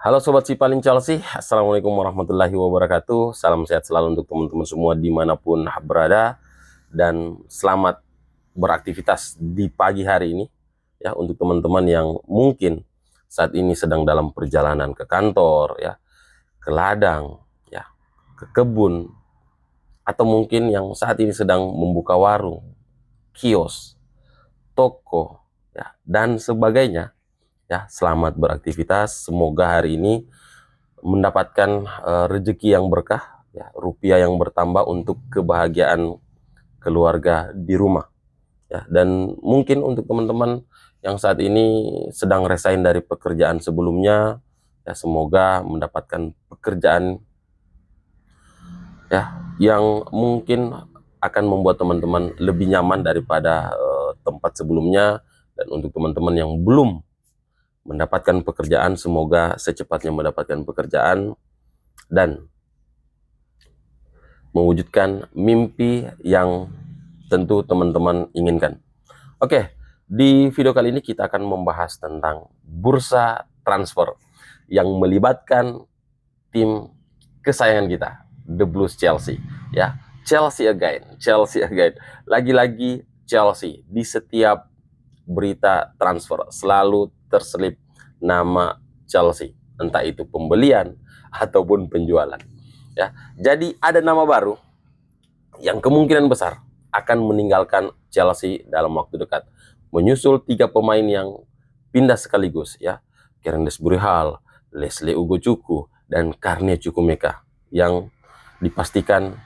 Halo Sobat Sipaling Chelsea, Assalamualaikum warahmatullahi wabarakatuh. Salam sehat selalu untuk teman-teman semua dimanapun berada. Dan selamat beraktivitas di pagi hari ini. Ya, untuk teman-teman yang mungkin saat ini sedang dalam perjalanan ke kantor, ya, ke ladang, ya, ke kebun. Atau mungkin yang saat ini sedang membuka warung, kios, toko, ya, dan sebagainya. Ya, selamat beraktivitas. Semoga hari ini mendapatkan rezeki yang berkah, ya, rupiah yang bertambah untuk kebahagiaan keluarga di rumah, ya. Dan mungkin untuk teman-teman yang saat ini sedang resign dari pekerjaan sebelumnya, ya, semoga mendapatkan pekerjaan, ya, yang mungkin akan membuat teman-teman lebih nyaman daripada tempat sebelumnya. Dan untuk teman-teman yang belum mendapatkan pekerjaan, semoga secepatnya mendapatkan pekerjaan dan mewujudkan mimpi yang tentu teman-teman inginkan. Oke, di video kali ini kita akan membahas tentang bursa transfer yang melibatkan tim kesayangan kita, The Blues Chelsea. Ya, Chelsea again, Chelsea again. Lagi-lagi Chelsea. Di setiap berita transfer selalu terselip nama Chelsea, entah itu pembelian ataupun penjualan. Ya, jadi ada nama baru yang kemungkinan besar akan meninggalkan Chelsea dalam waktu dekat. Menyusul 3 pemain yang pindah sekaligus, ya, Kieran Destbury-Hall, Leslie Ugochukwu, dan Carney Chukwuemeka yang dipastikan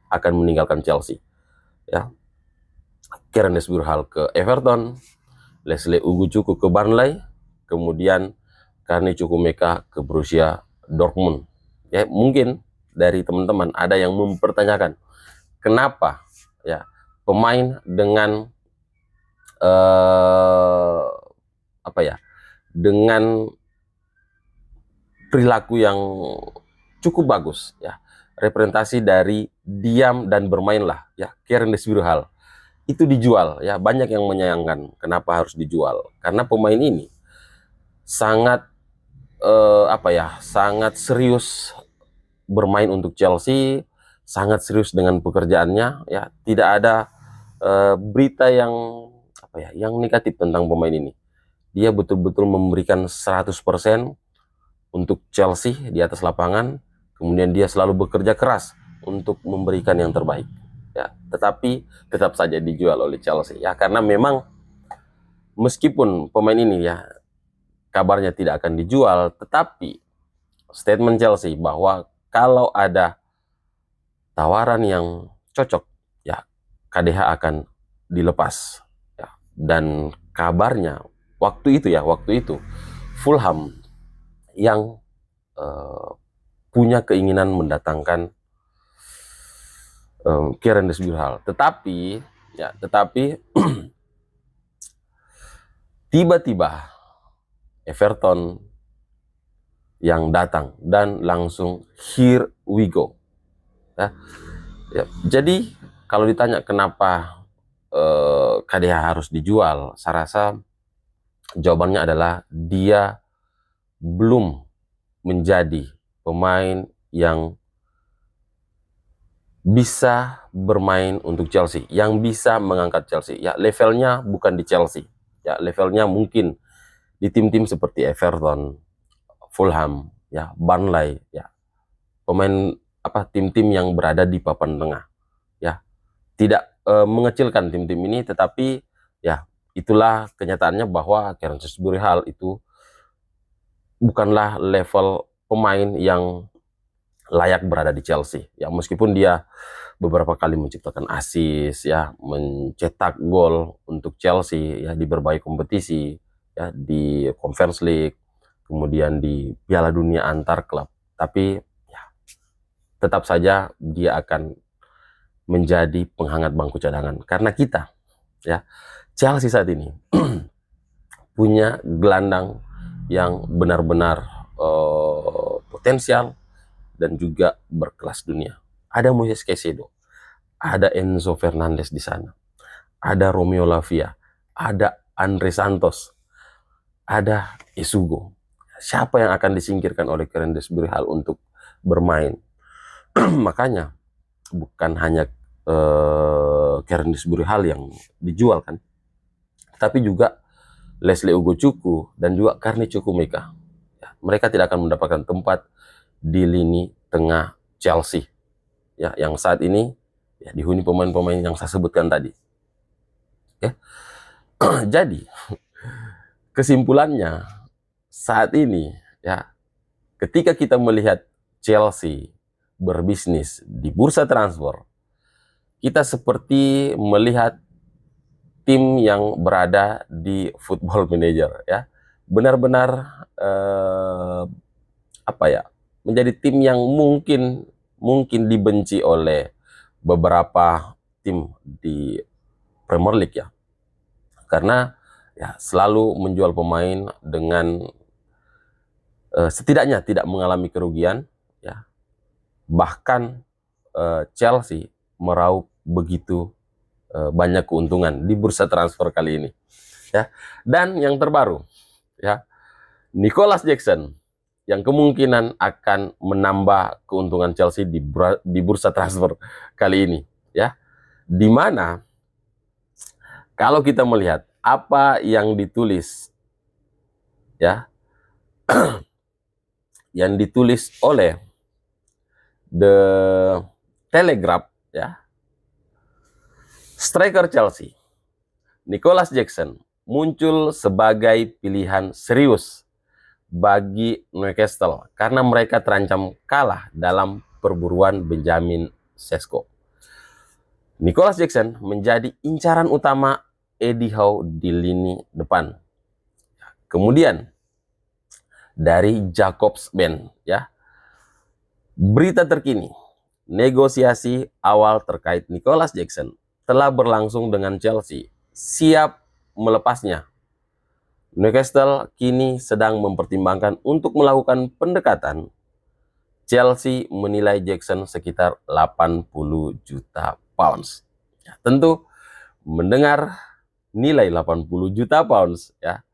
akan meninggalkan Chelsea. Ya, Kieran Destbury-Hall ke Everton, Leslie Ugochukwu ke Burnley, kemudian Carney Chukwuemeka ke Borussia Dortmund. Ya, mungkin dari teman-teman ada yang mempertanyakan kenapa, ya, pemain dengan dengan perilaku yang cukup bagus, ya, representasi dari diam dan bermainlah, ya, Kieran Destbury-Hall itu dijual, ya. Banyak yang menyayangkan kenapa harus dijual, karena pemain ini sangat sangat serius bermain untuk Chelsea, sangat serius dengan pekerjaannya, ya. Tidak ada berita yang yang negatif tentang pemain ini. Dia betul-betul memberikan 100% untuk Chelsea di atas lapangan. Kemudian dia selalu bekerja keras untuk memberikan yang terbaik, ya. Tetapi tetap saja dijual oleh Chelsea, ya, karena memang meskipun pemain ini, ya, kabarnya tidak akan dijual, tetapi statement Chelsea bahwa kalau ada tawaran yang cocok, ya, KDH akan dilepas, ya. Dan kabarnya waktu itu Fulham yang punya keinginan mendatangkan Kieran Destbury-Hall, tetapi tiba-tiba Everton yang datang dan langsung here we go, ya. Ya, jadi kalau ditanya kenapa KDH harus dijual, saya rasa jawabannya adalah dia belum menjadi pemain yang bisa bermain untuk Chelsea, yang bisa mengangkat Chelsea. Ya, levelnya bukan di Chelsea. Ya, levelnya mungkin di tim-tim seperti Everton, Fulham, ya, Burnley, ya. Pemain tim-tim yang berada di papan tengah, ya. Tidak mengecilkan tim-tim ini, tetapi ya itulah kenyataannya bahwa Kieran Destbury-Hall itu bukanlah level pemain yang layak berada di Chelsea, ya. Meskipun dia beberapa kali menciptakan assist, ya, mencetak gol untuk Chelsea, ya, di berbagai kompetisi, ya, di Conference League, kemudian di Piala Dunia antar klub, tapi ya, tetap saja dia akan menjadi penghangat bangku cadangan karena kita, ya, Chelsea saat ini punya gelandang yang benar-benar potensial dan juga berkelas dunia. Ada Moises Caicedo, ada Enzo Fernandez di sana, ada Romeo Lavia, ada Andre Santos, ada Isugo. siapa yang akan disingkirkan oleh Kerendes Hall untuk bermain. Makanya bukan hanya Kerendes Hall yang dijual kan, tapi juga Leslie Ugochukwu dan juga Carney Chukwuemeka. Ya, mereka tidak akan mendapatkan tempat di lini tengah Chelsea, ya, yang saat ini ya dihuni pemain-pemain yang saya sebutkan tadi. Ya. Jadi kesimpulannya saat ini, ya, ketika kita melihat Chelsea berbisnis di bursa transfer, kita seperti melihat tim yang berada di Football Manager, ya, benar-benar apa ya, menjadi tim yang mungkin dibenci oleh beberapa tim di Premier League, ya, karena ya selalu menjual pemain dengan setidaknya tidak mengalami kerugian, ya. Bahkan Chelsea meraup begitu banyak keuntungan di bursa transfer kali ini, ya. Dan yang terbaru, ya, Nicolas Jackson yang kemungkinan akan menambah keuntungan Chelsea di bursa transfer kali ini, ya. Di mana kalau kita melihat apa yang ditulis, ya, yang ditulis oleh The Telegraph, ya, striker Chelsea Nicolas Jackson muncul sebagai pilihan serius bagi Newcastle karena mereka terancam kalah dalam perburuan Benjamin Sesko. Nicolas Jackson menjadi incaran utama Eddie Howe di lini depan. Kemudian dari Jacobs Band, ya, berita terkini, negosiasi awal terkait Nicolas Jackson telah berlangsung dengan Chelsea, siap melepasnya. Newcastle kini sedang mempertimbangkan untuk melakukan pendekatan. Chelsea menilai Jackson sekitar 80 juta pounds. Ya, tentu mendengar nilai 80 juta pounds, ya,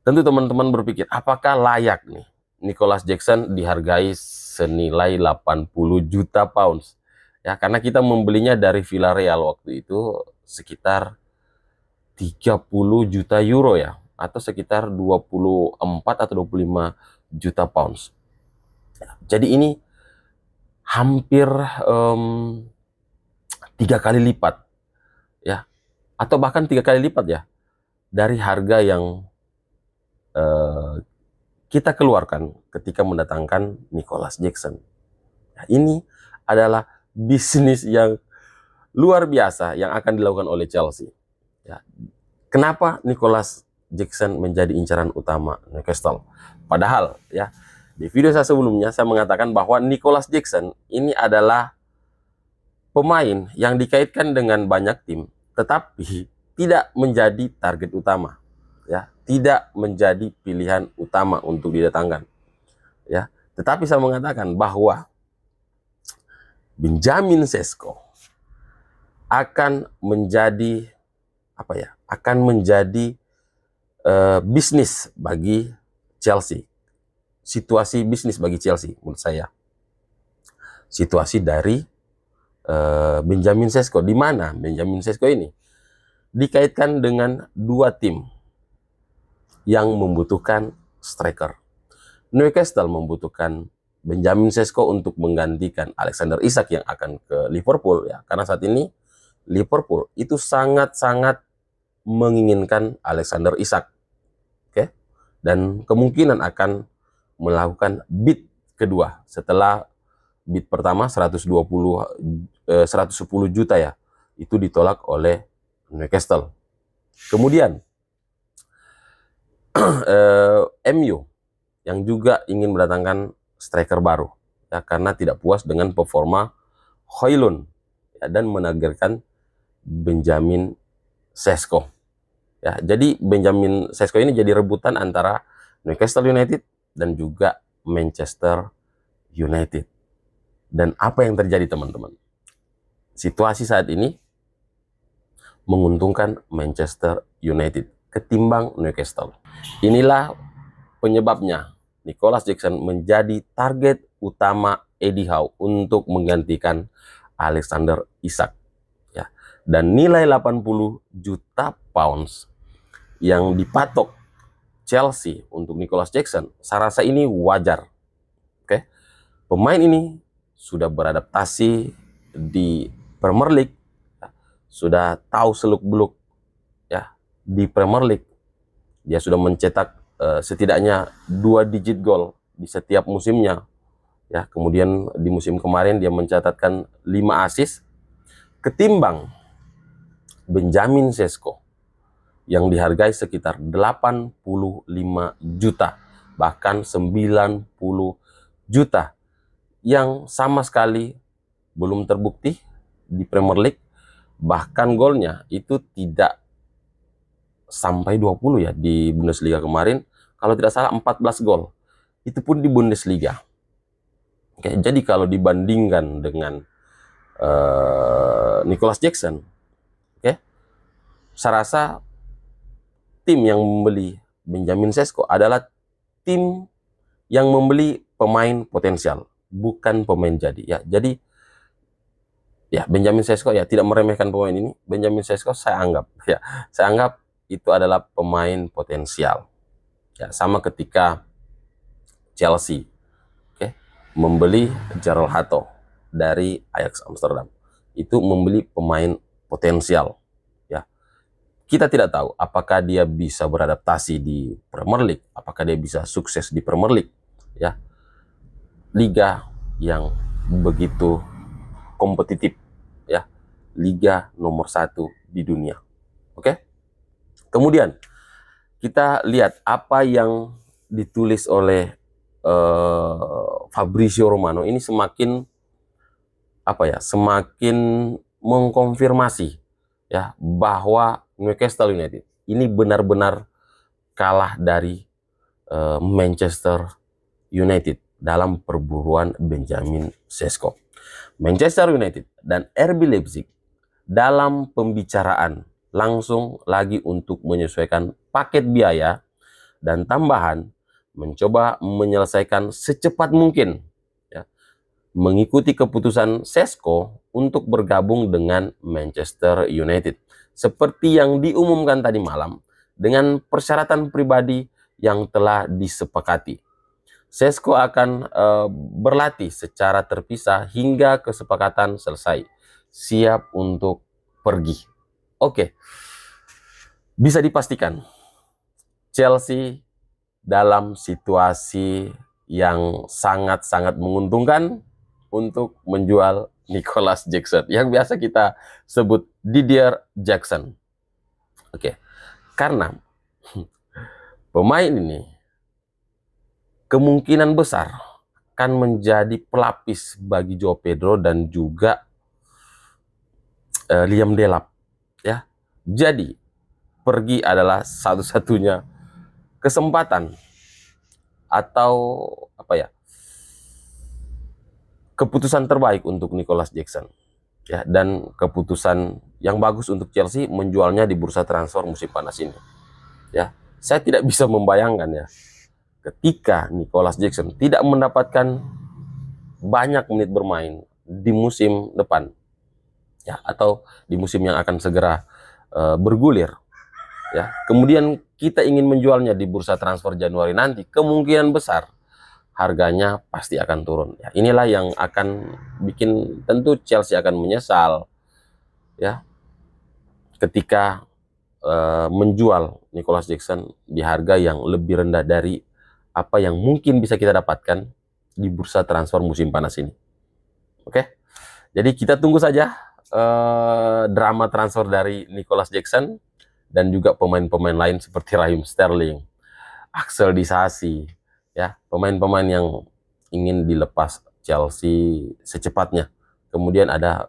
tentu teman-teman berpikir, apakah layak nih Nicolas Jackson dihargai senilai 80 juta pounds? Ya, karena kita membelinya dari Villarreal waktu itu sekitar 30 juta euro, ya, atau sekitar 24 atau 25 juta pounds. Jadi ini hampir 3 kali lipat, ya, atau bahkan 3 kali lipat, ya, dari harga yang kita keluarkan ketika mendatangkan Nicolas Jackson. Nah, ini adalah bisnis yang luar biasa yang akan dilakukan oleh Chelsea. Ya. Kenapa Nicolas Jackson menjadi incaran utama Newcastle? Padahal, ya, di video saya sebelumnya saya mengatakan bahwa Nicolas Jackson ini adalah pemain yang dikaitkan dengan banyak tim, tetapi tidak menjadi target utama, ya, tidak menjadi pilihan utama untuk didatangkan, ya. Tetapi saya mengatakan bahwa Benjamin Sesko akan menjadi apa, ya, akan menjadi bisnis bagi Chelsea. Situasi bisnis bagi Chelsea menurut saya. Situasi dari Benjamin Sesko, di mana Benjamin Sesko ini dikaitkan dengan 2 tim yang membutuhkan striker. Newcastle membutuhkan Benjamin Sesko untuk menggantikan Alexander Isak yang akan ke Liverpool, ya, karena saat ini Liverpool itu sangat-sangat menginginkan Alexander Isak, oke, dan kemungkinan akan melakukan bid kedua setelah bid pertama 110 juta, ya, itu ditolak oleh Newcastle. Kemudian MU yang juga ingin mendatangkan striker baru, ya, karena tidak puas dengan performa Højlund, ya, dan menargetkan Benjamin Sesko, ya. Jadi Benjamin Sesko ini jadi rebutan antara Newcastle United dan juga Manchester United. Dan apa yang terjadi, teman-teman? Situasi saat ini menguntungkan Manchester United ketimbang Newcastle. Inilah penyebabnya Nicholas Jackson menjadi target utama Eddie Howe untuk menggantikan Alexander Isak, ya. Dan nilai 80 juta pounds yang dipatok Chelsea untuk Nicholas Jackson, saya rasa ini wajar. Oke. Pemain ini sudah beradaptasi di Premier League, sudah tahu seluk-beluk ya di Premier League. Dia sudah mencetak setidaknya 2 digit gol di setiap musimnya. Ya, kemudian di musim kemarin dia mencatatkan 5 assist ketimbang Benjamin Sesko yang dihargai sekitar 85 juta, bahkan 90 juta, yang sama sekali belum terbukti di Premier League. Bahkan golnya itu tidak sampai 20 ya di Bundesliga kemarin. Kalau tidak salah 14 gol. Itu pun di Bundesliga. Oke, jadi kalau dibandingkan dengan Nicholas Jackson, oke, saya rasa tim yang membeli Benjamin Sesko adalah tim yang membeli pemain potensial, bukan pemain jadi. Ya, jadi ya Benjamin Sesko ya tidak meremehkan pemain ini. Benjamin Sesko saya anggap itu adalah pemain potensial. Ya, sama ketika Chelsea, oke, membeli Gerald Hato dari Ajax Amsterdam. Itu membeli pemain potensial. Ya. Kita tidak tahu apakah dia bisa beradaptasi di Premier League, apakah dia bisa sukses di Premier League. Ya. Liga yang begitu kompetitif, ya, liga nomor 1 di dunia. Oke. Kemudian kita lihat apa yang ditulis oleh Fabrizio Romano ini semakin semakin mengkonfirmasi ya bahwa Newcastle United ini benar-benar kalah dari Manchester United dalam perburuan Benjamin Sesko. Manchester United dan RB Leipzig dalam pembicaraan langsung lagi untuk menyesuaikan paket biaya dan tambahan, mencoba menyelesaikan secepat mungkin ya, mengikuti keputusan Sesko untuk bergabung dengan Manchester United seperti yang diumumkan tadi malam dengan persyaratan pribadi yang telah disepakati. Sesko akan berlatih secara terpisah hingga kesepakatan selesai, siap untuk pergi. Oke, bisa dipastikan Chelsea dalam situasi yang sangat-sangat menguntungkan untuk menjual Nicholas Jackson, yang biasa kita sebut Didier Jackson. Oke, karena pemain ini kemungkinan besar akan menjadi pelapis bagi Joao Pedro dan juga Liam Delap, ya. Jadi pergi adalah satu-satunya kesempatan atau keputusan terbaik untuk Nicholas Jackson, ya, dan keputusan yang bagus untuk Chelsea menjualnya di bursa transfer musim panas ini. Ya, saya tidak bisa membayangkan ya ketika Nicholas Jackson tidak mendapatkan banyak menit bermain di musim depan, ya, atau di musim yang akan segera bergulir, ya. Kemudian kita ingin menjualnya di bursa transfer Januari nanti, kemungkinan besar harganya pasti akan turun. Ya, inilah yang akan bikin tentu Chelsea akan menyesal, ya, ketika menjual Nicholas Jackson di harga yang lebih rendah dari apa yang mungkin bisa kita dapatkan di bursa transfer musim panas ini. Oke, jadi kita tunggu saja drama transfer dari Nicholas Jackson dan juga pemain-pemain lain seperti Raheem Sterling, Axel Disasi, ya, pemain-pemain yang ingin dilepas Chelsea secepatnya. Kemudian ada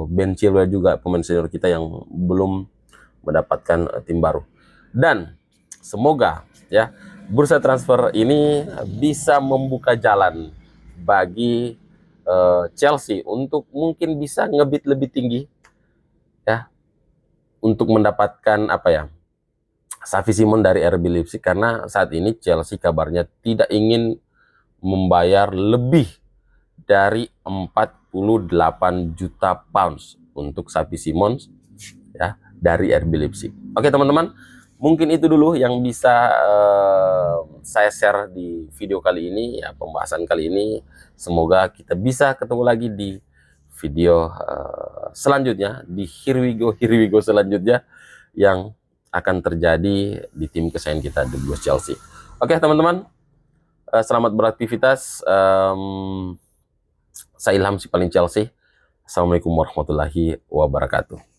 Ben Chilwell juga, pemain senior kita yang belum mendapatkan tim baru. Dan semoga ya bursa transfer ini bisa membuka jalan bagi Chelsea untuk mungkin bisa ngebid lebih tinggi ya, untuk mendapatkan Xavi Simons dari RB Leipzig, karena saat ini Chelsea kabarnya tidak ingin membayar lebih dari 48 juta pounds untuk Xavi Simons ya dari RB Leipzig. Oke teman-teman, mungkin itu dulu yang bisa saya share di video kali ini ya, pembahasan kali ini. Semoga kita bisa ketemu lagi di video selanjutnya, di here we go selanjutnya yang akan terjadi di tim kesayangan kita, The Blues Chelsea. Oke teman-teman, selamat beraktivitas. Saya Ilham si paling Chelsea. Assalamualaikum warahmatullahi wabarakatuh.